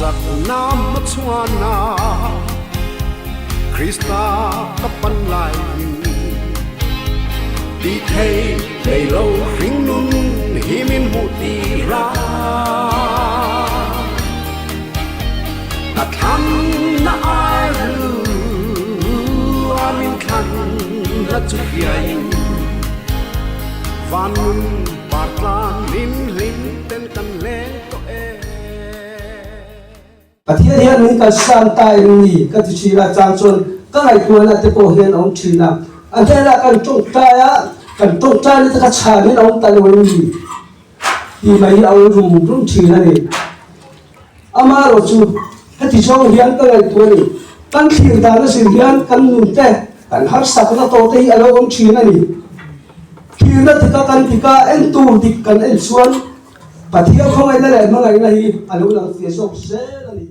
chặt nam chuana Krista kapan lai đi thay đầy lâu khinh nun himin mu ti ra at ham na ai lu amin khan la chu yai van nun partlan lim lim ten kan le to e Pathian hian nun ka san tai ni ka ti chi la chang chon ka ngai tu na te po hian ong thina an hela kan tung ta ya kan tung ta ni ka cha ni ong ta lo ni ti mai au rum thina ni ama ro chu ha ti chong hian ka ngai tu ni kan thir da na sin hian kan nun te kan har sak na to te alo ong thina ni thir na te ka kan ti ka en tu dik kan en suan Pathian không ai lại mang ngày này alo lang ti sok se la ni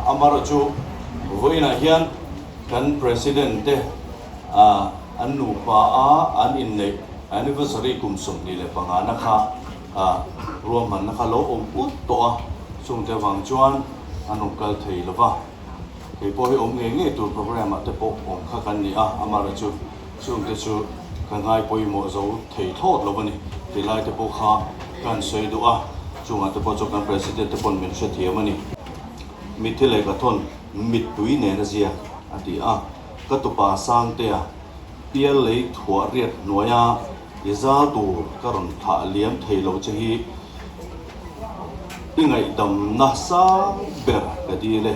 Amaro chu voina hian kan president te anu pa an in nei anniversary kum sum ni le panga na kha ruam man na kha lo om ut to a chung te wang chuan anu kal thei lova ke po hi om nge tu program te po om kha kan ni amaro chu chung te chu kan ngai poi mo zo thei thot lo bani ti lai te po kha kan sei du chung te po chu kan president te pon min she thiamani Mithile ka thon mitui ne na zia ati ka tupa sang te pial lei thua riat noya iza tu karon tha liam theilo chahi ingai dam na sa ber ka di le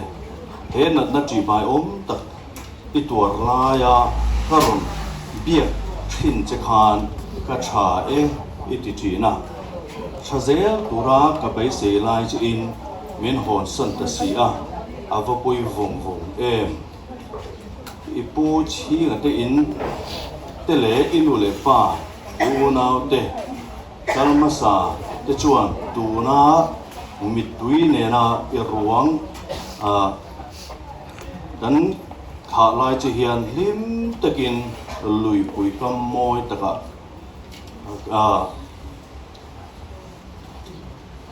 he na chi bai tak ituar la ya karon bia thin che khan ka tha iti thi na chazel tura ka bai se lai chi in min hon san ta si avapui vong em ipu chi nga te in te le inu le pa u nau te kalmasa te chuan tu na mitui ne na i ruang kan kha lai chi hian hlim takin lui pui kam moi taka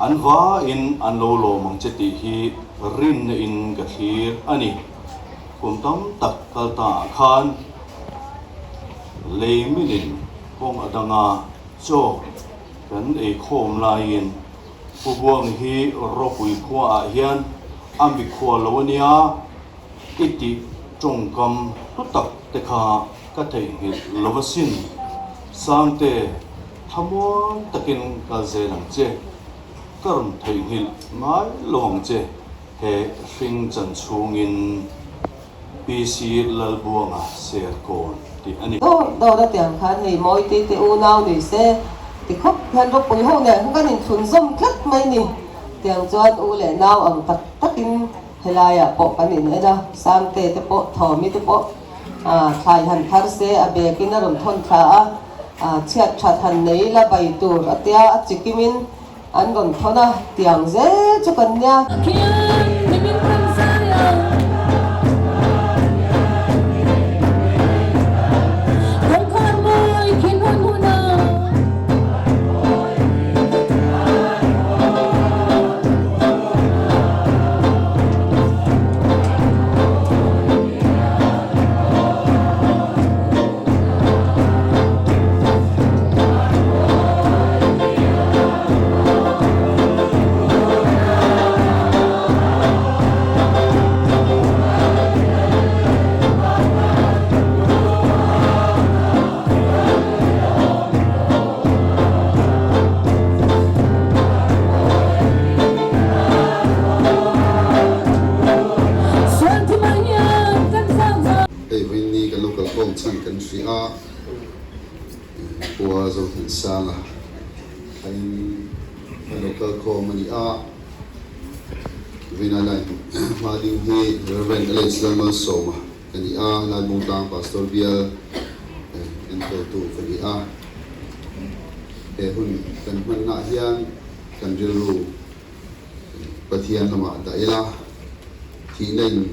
anwa in anlo lo mang che ti hi rin in kathir ani kumtam tak kalta khan leiminin kong adanga cho kan e khom lain pubuang hi ropui khwa a hian ambi khwa lawnia iti chongkam tutak tekha ka thei hi lovasin sangte thamon takin ka zelang che karon thei hi mai lawang che he hring chan chungin PC lalbuanga ser kon ti ani đâu đã tiếng khán thì mỗi tí u nào thì sẽ thì khóc hơn lúc bồi hôn này không có nhìn thuần dâm khắc mấy nè tiếng choan u lệ nào ẩm tắc tắc in hay là à bộ cái nhìn ấy đâu sang tê tê bộ thò mi tê bộ thay hẳn thar se à bề cái nó thôn thà chiết chặt hẳn này là bảy tuổi ở tia chỉ kim in anh còn thôn tiếng dễ cho cần nha qua dòng thần sang là anh local community vì là lại mà đi hi Reverend Alex Lamar Soma cái đi là mong tang Pastor Bill anh tu cái đi để hun cần mình nãy hiang cần riu bát hiang nama đại la thì nên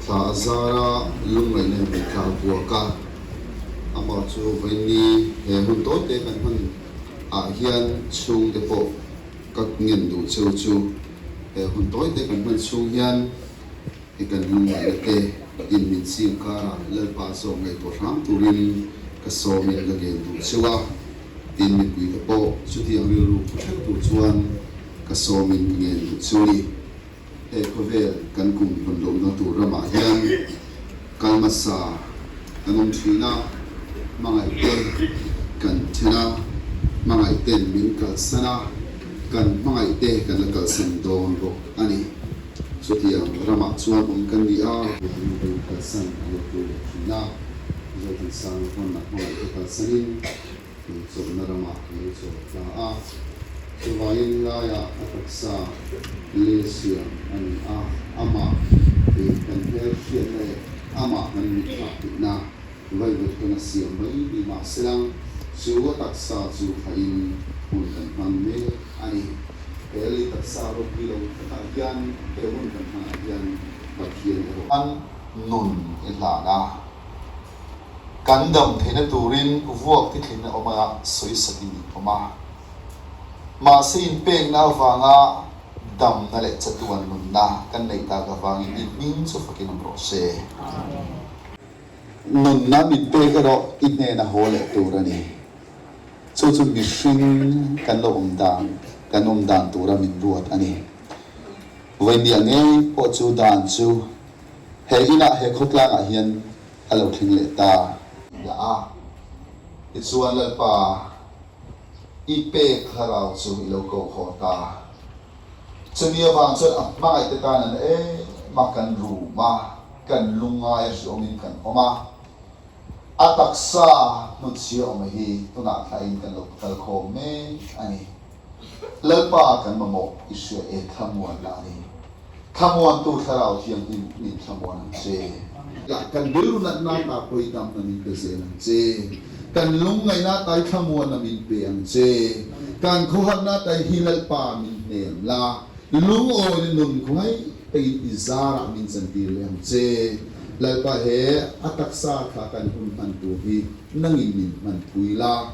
thà zara lung này nên thà bùa cả amar chu veni he hun to te kan hun hian chung te po các nghiên đủ chu chu he hun to te kan hun chung hian thì kan lung này te in min sim ka le pa so ngai po ram turin ka so mi la gen du chuwa tin min pui te po chu ti ang lu thak tu chuan ka so min gen du chuli he ko ve kan kum hun lo na tu rama hian kalmasa anong thina mangai te kan thena mangai ten min kal sana kan mangai te kan kal san don ro ani so tia rama chuan om kan dia kal san yo tu na yo tin san kon na ko kal sanin so na rama ni so ta so vain la ya ataksa lesia ani ama te kan her fian le ama kan mi na vậy được cái là xiêm mấy đi mà sang siêu tác sa chu phải hun kan man me ani eli tác sa ro kilo ta gian ke hun kan man gian bạc hiền an nun ila na kan dam thena turin vuak ti thina oma soi sati oma ma sin peng na wanga dam na le chatuan nun na kan nei ta ka wangin in min chu fakin bro se nun na min pe ka ro inne na hole turani chu chu mi hring kan lo om dan tura min ruat ani vai ni ange po chu dan chu he ina he khotlang a hian alo thing le ta ya i chuan la pa i pe kharau chu i lo ko ho ta chumi awang chu mai te ta nan ma kan ru ma kan lunga ya so min kan oma ataksa nu chia ma hi tuna thain kan lo kal kho me ani lalpa kan mamo isya e thamuan la ni thamuan tu tharau thiam in thamuan che ya kan biru na ta poi tam na min pe se na che kan lung ngai na tai thamuan na min pe ang che kan khuhan na tai hilal pa min nem la lung o ni nun khoi pe izara min san ti le ang che lalpa he ataksa kha kan hun man tu hi nangin min man pui la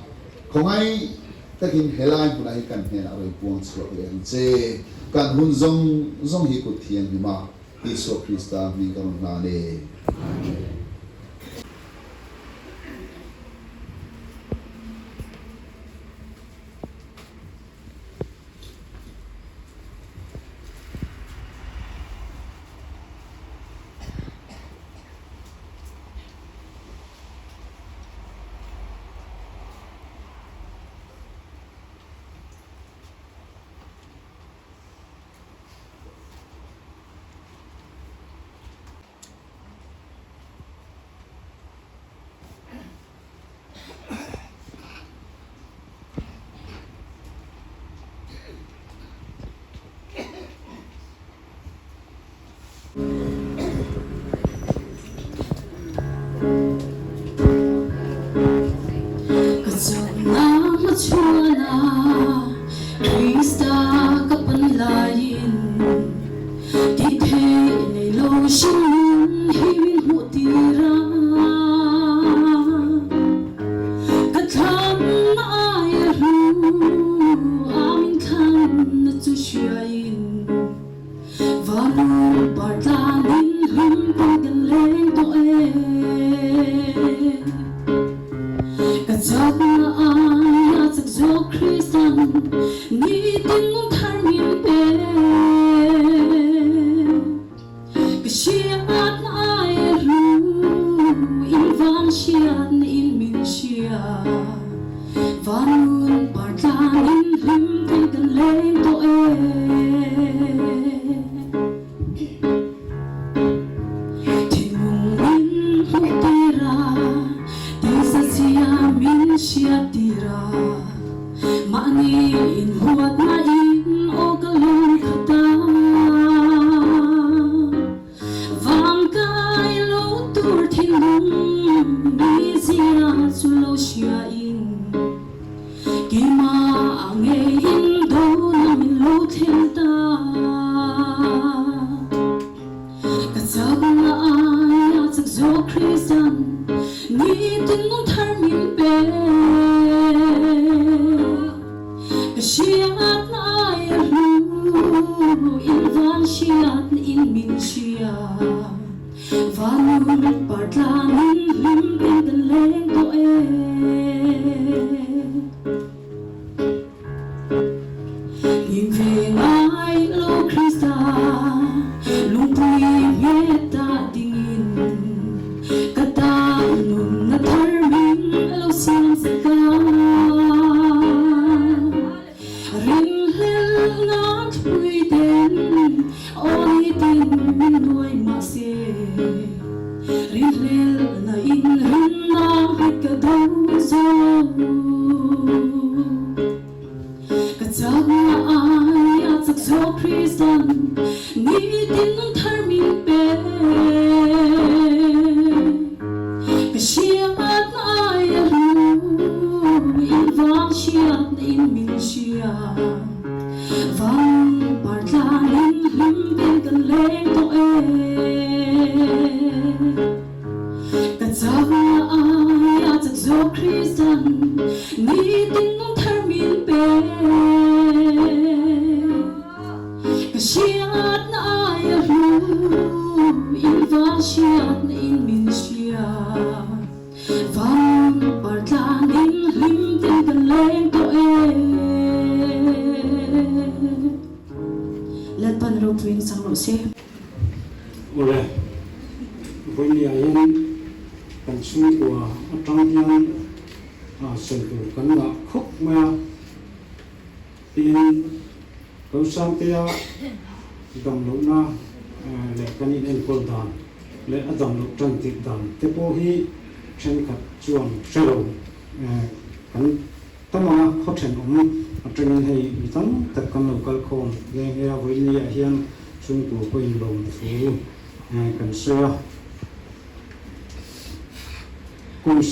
khongai takin helai punai kan hena roi puang chho le ang che kan hun zong hi kut thian hi ma Iso Krista mi kan na le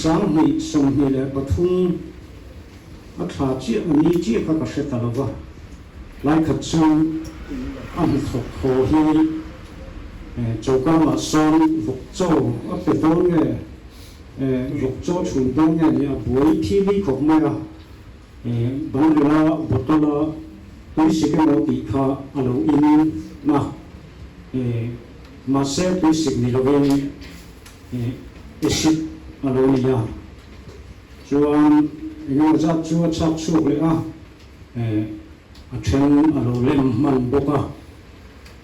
sáng hi sông hi le pathum a tha chi ani chi ka se talawa lai khat chung an thok kho hi choka ma son vuk cho a pe don nge vuk cho chun don nge ni a boi thi ni khop ma bang la botola tôi sẽ cái mối bị khá alo in mà sẽ tôi sẽ đi lâu về ship alo nia chuan ngô ra chúa chắc chuộc lại trên alo lên man boka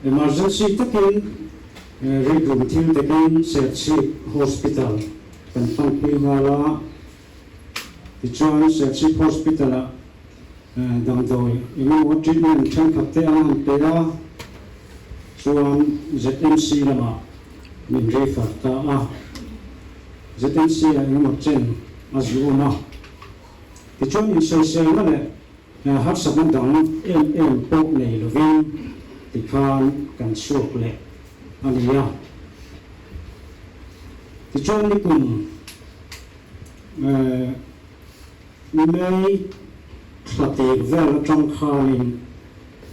emergency takin regular team takin Serchhip hospital kan pangpui ngala ti chuan Serchhip hospital a dang doi engemaw treatment than khat te an pe a chuan ZMC lama min refer ta a ZMC a engemaw chen a zuama ti chuan in sei ma le har sakna dang em pok nei lovin ti khan kan suak le ania ti chuan ni kum mai thlatek vel atang khanin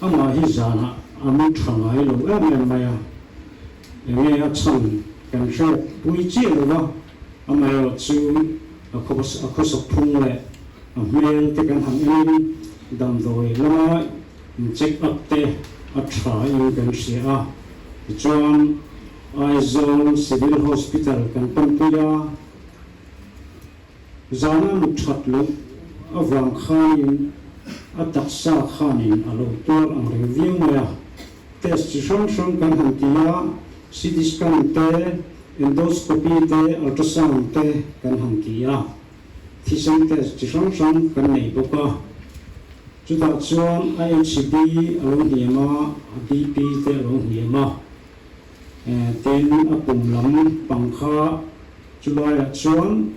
ama hi zana ami thangai lo em maya nge a chan kan sha pui chi lo ama yo chu akos phung le a mel te kan ham in dam doi lama check up te a tha in kan sia chuan Aizawl Civil Hospital kan pampuya zana mu that lo avang khanin a taksa khanin alo tur ang review maya test chi sang kan han tia CT scan te endoscopy te ultrasound te kan han tia physical test chi sang kan nei boka chuta chuan IHB alo hiama BP te alo hiama ten a pum lam pangkha chulai a chuan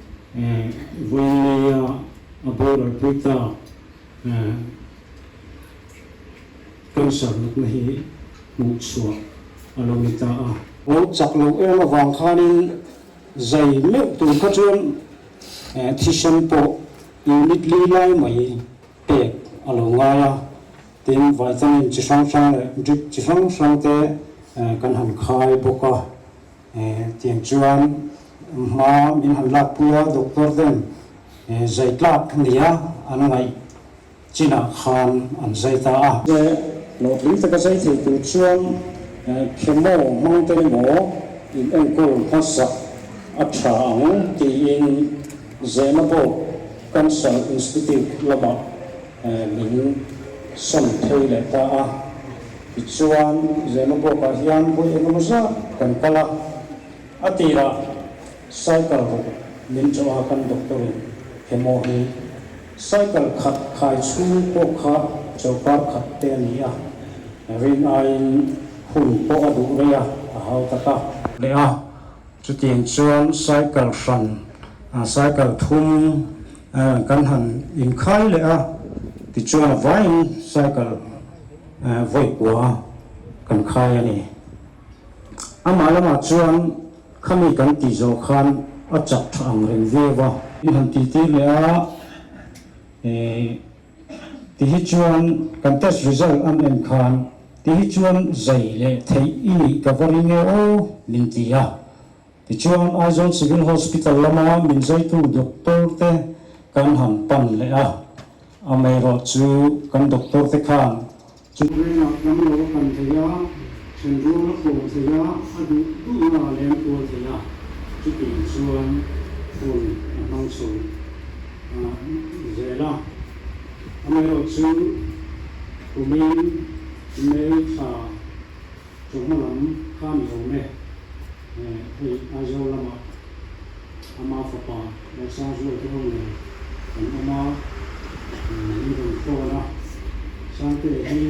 voileya a border puita cancer na hi mu chua alo nita a o chaklo em awang khanin zai me tu kha chuan thisan po unit li lai mai pek alo ngaya tin vitamin chi sang le drip chi sang te kan han khai boka tiang chuan ma min han lak pua doctor den zai tlak nia anangai china khan an zai ta a lo tling ta ka zai thi tu chuan khemo mang te mo in enkol phasa a tha ang ti in Zenabo Cancer Institute lama min som thei le ta a chuan Zenabo ka hian pui engemaza kan kala atira cycle ho min chawa kan doctor hemo hi cycle khat khai chu ko kha chopar khat te ni a rin ain hun po adu rea a hau taka le a chu tiang chuan cycle san cycle thum kan han in khai le a ti chuan vain cycle voi kwa kan khai ani amalama chuan khami kan ti zo khan a chak thang ren vewa in han ti ti le a ti hi chuan kan test result an en khan ti hi chuan zai le thei i ka vari nge o nin ti a ti chuan Aizawl Civil Hospital lama min zai tu doctor te kan han pan le a amai ro chu kan doctor te khan chu na kan lo kan te ya chen ro na ko te ya adu tu na len ko te ya chu ti chuan phun nang chu zela amai ro chu umin me tha chumalam khan yo me hi Aizawl lama ama fapa na sa jo te ho ne ama ni ro ko na sante hi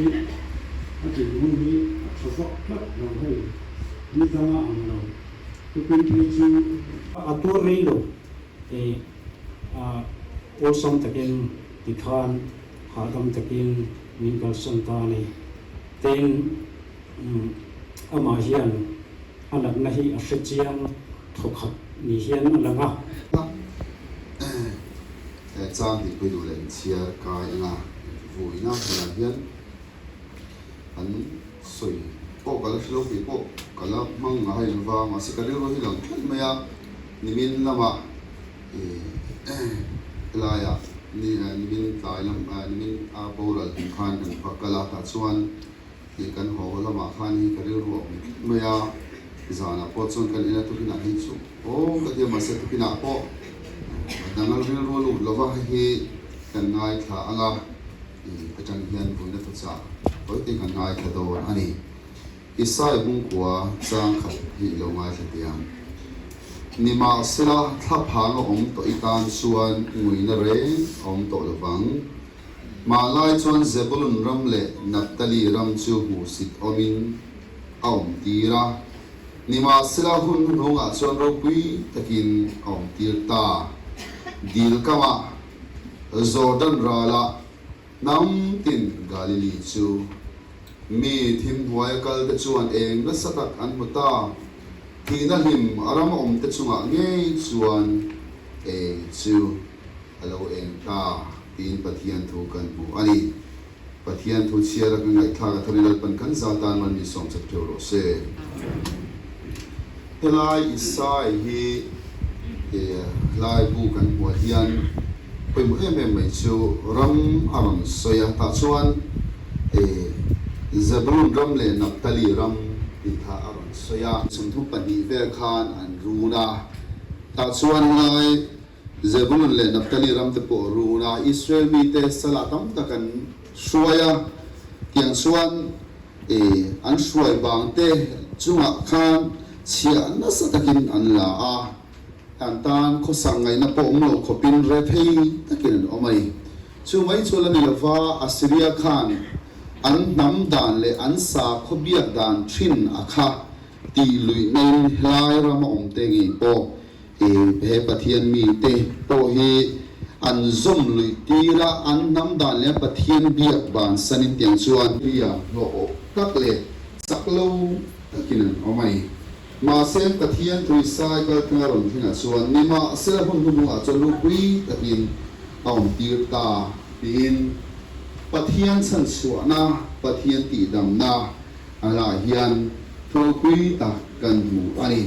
ati mun hi sosok kat lo hei ni tama ang lo tu pin chu atur rei lo o som takin tikhan hadam takin min kal santani ten ama hian anak nahi ashechian thokhat ni hian alanga chang hi pui du len chia ka ina vui na la hian an soi po kala shlo pi po kala mang nga hai va ma se kali ro hi lang thil maya nimin lama la ya นี่มินตายลำมินโบราณถึงขันกันพักกะลาตัดส่วนที่กันหัวละมาขันที่กระเรื่องรวมเมื่อจานาพอส่วนกันเองทุกนาทีสุโอ้ก็เดี๋ยวมาเสร็จทุกนาพอดังนั้นเรื่องรวมละว่าให้กันง่ายท่าอ่ะอาจารย์เฮียนผู้นักศึกษาเพราะที่กันง่ายท่าโดนอันนี้อิสายบุ้งกัวสร้างขัดที่ลงมาเสียงนิมาสละทับหางองตัวอีการส่วนงุยนเรองตัวระวังมาไล่ชวนเซบุลนรำเละนับตลีรำจูหูสิทอมินอมตีระนิมาสละหุ่นหงอาชวนรูปีตะกินอมตีตาดีลกามาจอร์แดนราละน้ำตินกาลิลีจูมีทิมหัวกัลตะชวนเองนัสตักอันมุตาที่นั่นหิมอารามอมตะชวงเงยชวนจูเราเองตาตีนปะเทียนถูกันบุอันนี้ปะเทียนถูเชียร์กันไงท่ากันทะเลปันกันซาตานมันมีสองสักเท่าไรเซ่เฮลายอิสายฮีลายบุกันหัวเทียนเป็นเมื่อไม่จูรำอารมณ์สยตาชวนจะบรุนรำเลนับตลีรำอิทาอารมณ์สยสมทุปนีเวคานอันรูนาตาชวนไงจะบรุนเลนับตลีรำตะโปรูนาอิสราเอลมีเตสลาตัมตะกันช่วยเกียงชวนอันช่วยบางเตจุงคานเชียนัสตะกินอันลาอันตานเขาสั่งไงนับปมโลกปินเรพีตะกินออกมาช่วยชวนนิลวาอัสเรียคานอันน้ำดานเลยอันสาขบียดานชินอาคาตีลุยในลายรำองเตงีโปเฮปะเทียนมีเตโปเฮอันซมลุยตีละอันน้ำดานเลยปะเทียนเบียกบานสนิทเตียงชวนเบียโลตักเลยสักโลตะกินเอาไหมมาเส้นปะเทียนตุยสายก็กระรอนที่น่ะชวนนี่มาเสื้อหุ่นหุ่นอาจจะลุกวิ่งตะกินเอาตีตาตีนปะเทียนสันสวนาปะเทียนตีดำนาอะไรเฮียนทุกวีตากันหมู่อันนี้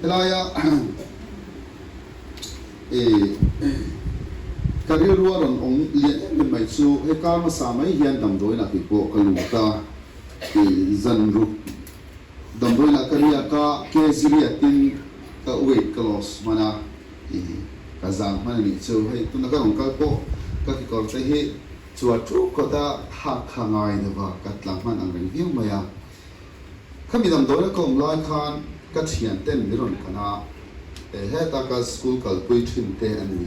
อะไรอะการเรียนรู้เรื่ององเลี้ยงเป็นไม่สู้ให้การมาสามัยเฮียนดำโดยนักวิปกลุตาจันรุดำโดยนักเรียกเคซิเรียตินเวทคลอสมานะกาจังมันนี่สู้ให้ตุนักของการโปก็ที่ก่อนจะให้ชัวทุกคนได้หักห่างไงเดี๋ยวว่ากัดหลังมันอันเป็นเหี้ยมาอย่างข้ามีดำโดยก็มลายคานกัดเขียนเต้นนิรันดร์ขณะเฮ้ตากาสกูลกัลปุยทิมเตอันนี้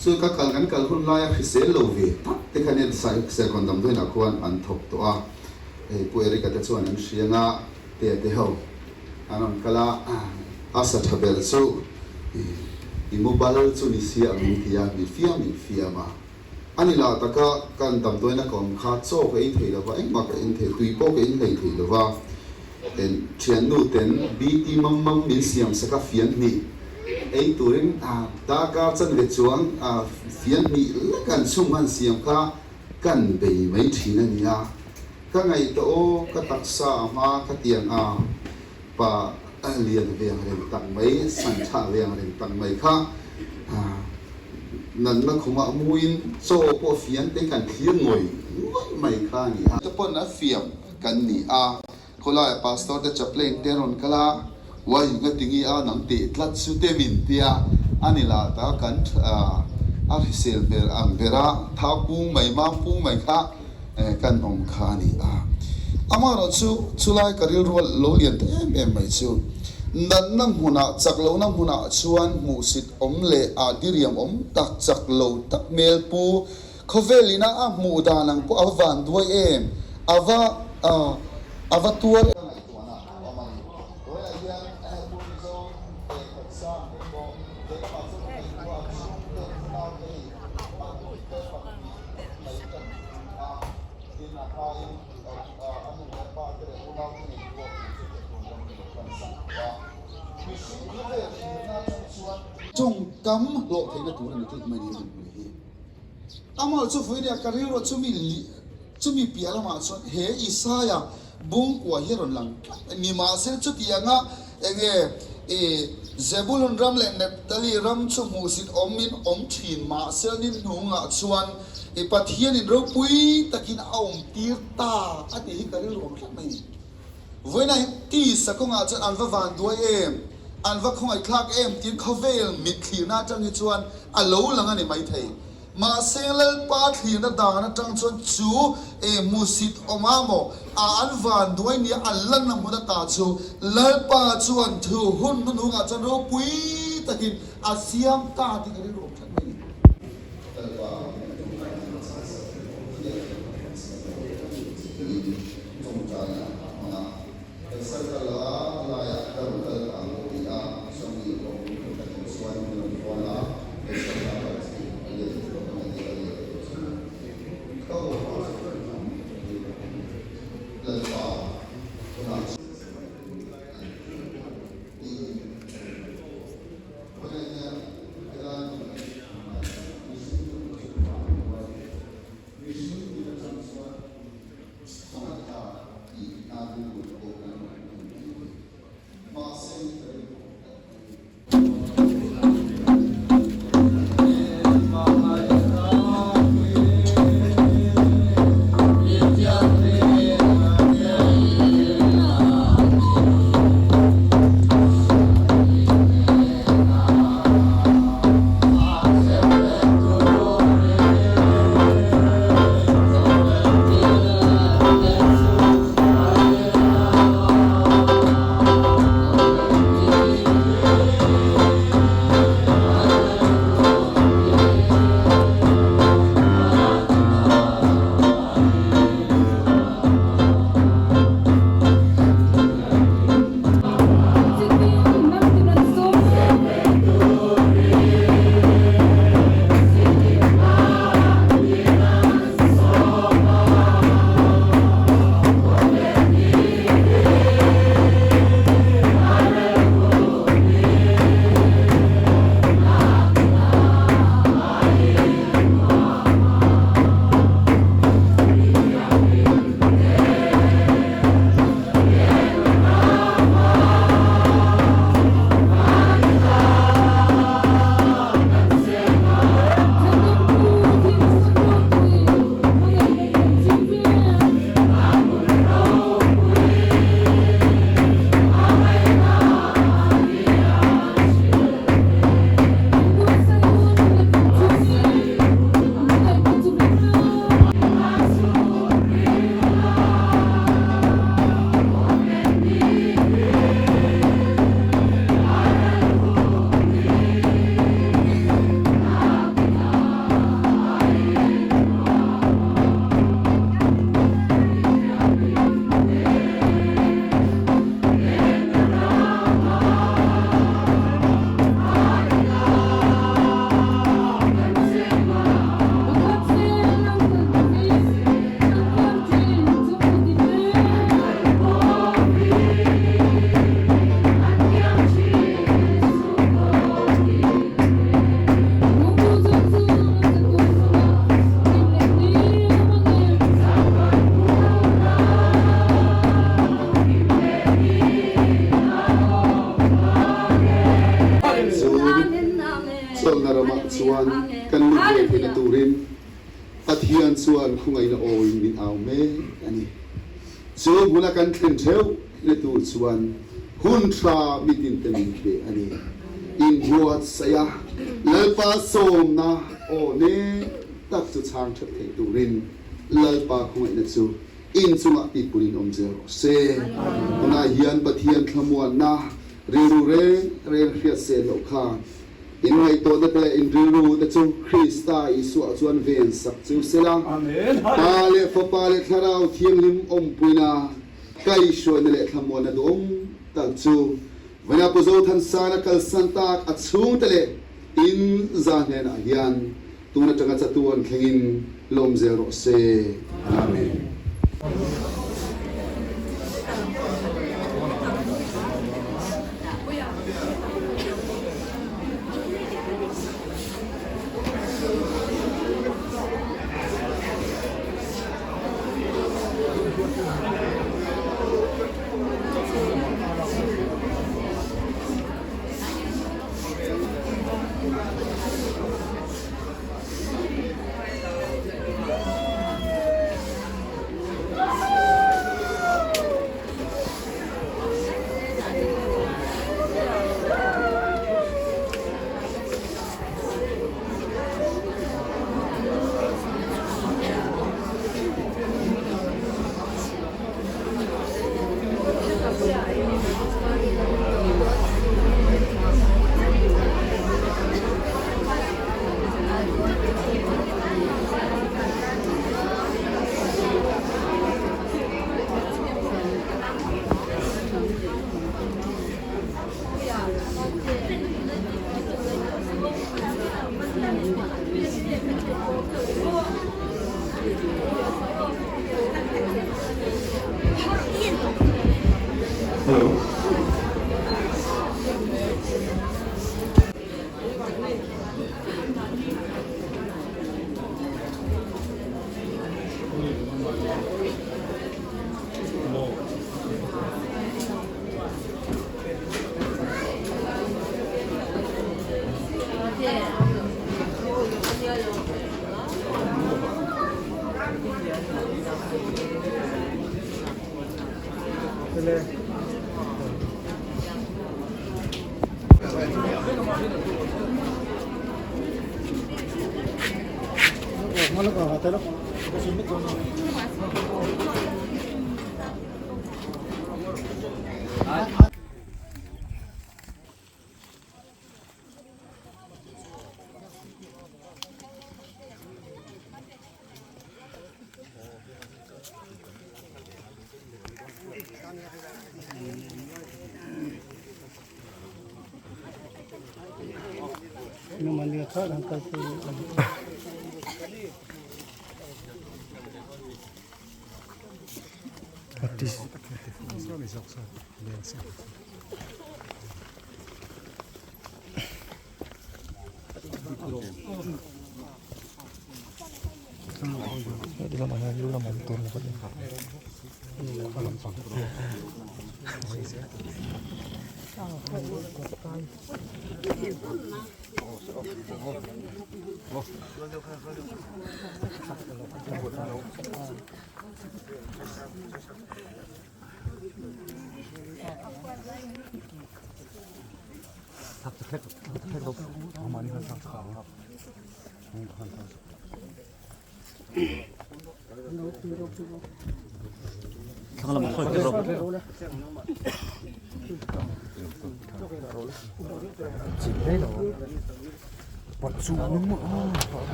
สุดก็กัลกันกัลคนลายพิเศษโลวีตัดแต่คะแนนใส่เสกคนดำโดยนักวนอันทบตัวปุยริกัดชวนอันเชียงะเตะเฮาอันนั้นก็ละอาสัตเบลสูอิมูบาลสูนิเซียมิที่ยามีฟิอามาอันนี้ละตะก็การดำโดยนักคนขาดโซ่ก็อินเทลว่าเอ็งมาก็อินเทลตุยโปก็อินเทลว่าเชียนนูเต็นบีตีมัมมิเซียมสักฟิอันนี้ตัวเองตาการจันเวจวงฟิอันนี้ละกันชุ่มมันเสียมก็กันไปไม่ทีนั่นเนี่ยก็ไงตัวก็ตักษามาก็เตียงปะเรียนเรียงเรียนตั้งไม่สัญชาเรียงเรียนตั้งไม่ค่ะนั่นนักขมามุยโซ่พวกเฟียนเป็นการเที่ยงงอยไม่ค่ะนี่จะปนนักเฟียมกันนี่คนละพาสตอร์จะจับเล่นเตรอนกะละว่าอยู่กับติงนังติดลัดสุดเตมินเตียอันนี้ละตากันริเซลเบอร์เบราท้าปูไม่มาปูไม่ค่ะกันองคานี่อามาเราชูไลกระดิ่งรัวโลเลียนเต็มไม่ชูนั่นนั่งหัวหน้าจักโลนั่งหัวหน้าชวนมูสิตเล่ดิเรียมตักจักโลตักเมลปูเขาเวลินะมูดานังปูอวันด้วยอวตัวจงกำโลกที่นั่นตัวนั้นจุดไม่ดีเลยอามาจุดฟื้นเนี่ยการเรียนรู้จุมีเปียละมาส่วนเฮอิสายาบุ้งกว่าเฮรอนหลังนี่มาเส้นจุดยังไง Zebulun ram le Nephtali ram chu musit omin om thin ma selnin nunga chuan e pathian in ro pui takin aum tirta ati hi kari rom thak mai voina ti sakonga chan alwa van duai em anwa khongai thlak em tin khovel mit khina changi chuan alo langa ni mai thei ma selal pa thina dana tang chuan chu e musit omamo a anwan duai ni allan na muda ta chu lalpa chuan thu hun nu nga chan ro pui takin asiam ta ti kari rom thak mai chuan kan lu ve pina turin pathian chuan khungai na oi min au me ani chu buna kan thlen theu le tu chuan hun thra mitin temin be ani in buat saya lalpa som na o ne tak chu chang thep thei turin lalpa khungai na chu in chunga pi purin om zero se na hian pathian thlamua na riru re khria se lo kha in ngai to da pela in riru da chu Krista Isu chuan ven sak chu sela amen pale fo pale tharau thiam lim om puina kai shon le thlamua na dom tal chu vana pozo than sana kal santa achung tele in zahne na hian tuna tanga chatuan khengin lom zero se amen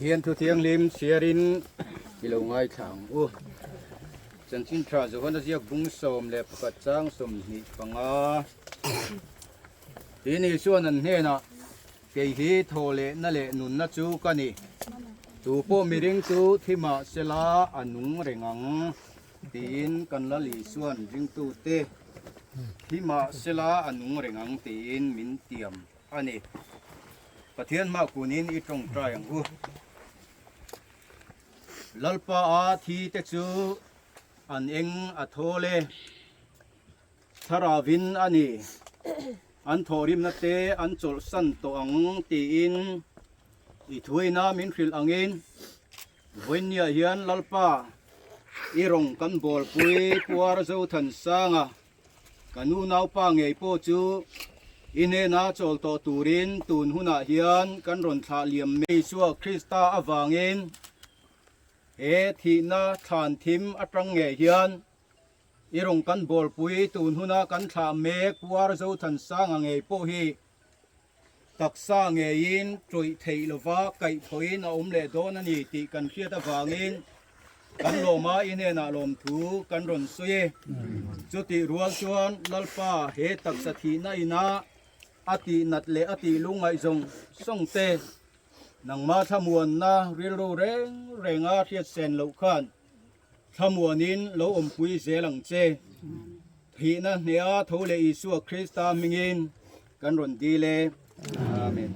Thiên thu thiêng lim xia rin kilo ngai thang u chân chín tra zo hon azia bung som le pakat chang som ni panga tini suan an he na ke hi thole na le nun na chu kani tu po miring tu thima sela anung rengang tin kan la li suan jing tu te thima sela anung rengang tin min tiam ani pathian ma kunin I tong trai ang u lalpa a thi te chu an eng a thole tharavin ani an thorim na te an chol san to ang ti in I thuina min hril angin voinia hian lalpa I rong kan bol pui puar zo than sanga kanu nau pa ngei po chu ine na chol to turin tun huna hian kan ron thla liam mei suwa Krista awangin e thi na than thim atang nge hian irong kan bol pui tun huna kan thla me puar zo than sang nge po hi taksa nge in troi thei lova kai phoin a le don ani ti kan khiat awangin kan loma ine na lom thu kan ron sui chuti rual chuan lalpa he taksa thi na ina ati nat le ati lungai zong song te nang ma thamuan na rilro reng renga thiat sen lo khan thamuanin lo pui zelang che thi na hnea thole Isu Krista mingin kan ron di le amen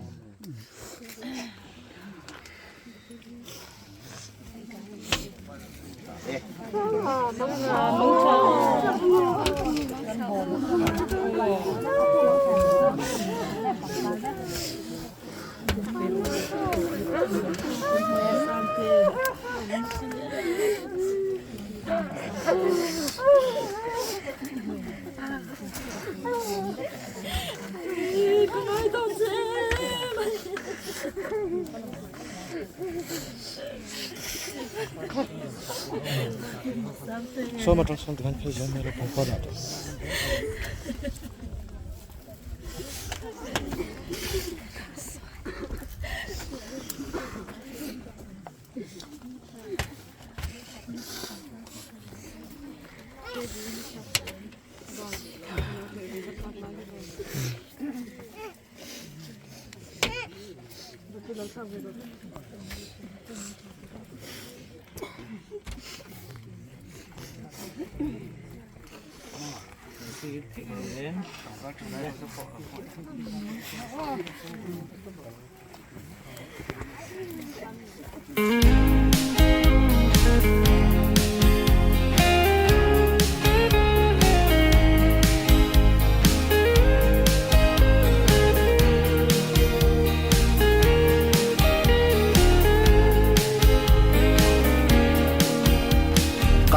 So much on the page on the component.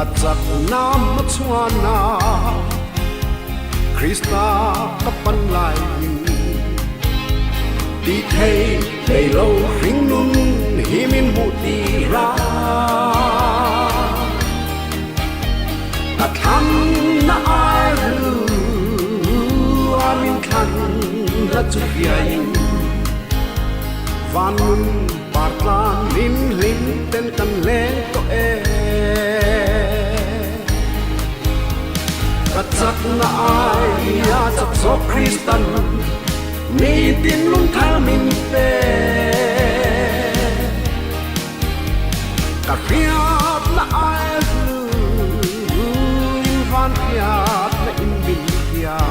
กัดจักน้ำมัชวานาคริสตากับปันไลดีเทในโลหิงนุนหิมินมุตีรากัดทันนาไอรูอามินคันรัจุกยัยวันนุนปาร์ตลานลินลินเต้นกันเล่นก็กัดจักนาไอยาจักโซคริสตันมีดินลุงทามินเปกัดพิอาบนาไออินฟันพิอาบนาอินบินพิอา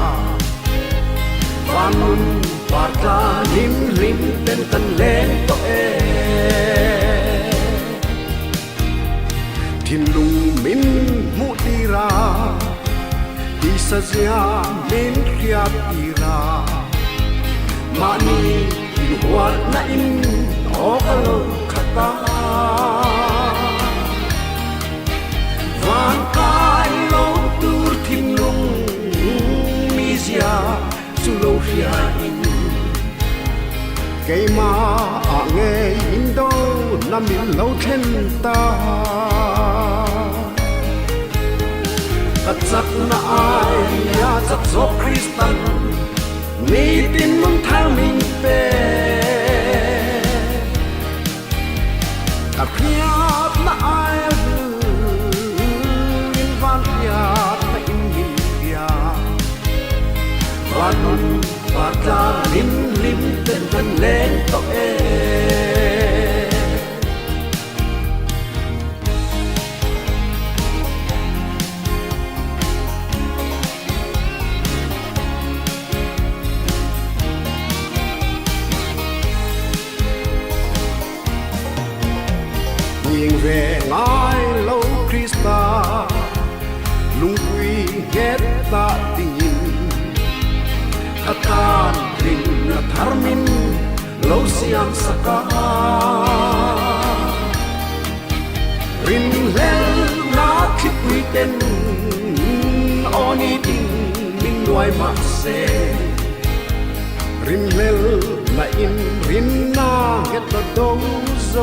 วันนุนปาร์ตาลินลินเต้นกันเล่นตัวทินลุงมินมุตีราดิสเซียมินเขียบตีรามานีอินหัวนาอินโอกาโลขัตาวันกายโลตูร์ทินลุงมิเซียสุโลเฟียอินเกมาอาเงอินโดนามินโลเทนตากัดจักนาไอยาจักโซคริสตันมีดินมุนทางมินเปกัดพิอาบนาไออินวันพิอาบนาอินบินพิอาวันนุนปาจาลิมลิมเต้นกันเล่นตัวยิงเวงไอโลคริสตาลุงคุยเกตตาติยินอาการรินนาทาร์มินโลเซียมสการินเลลนาคิดวิเตนออนีดินมินด้วยมาเซรินเลลนาอินรินนาเกตตาดงโซ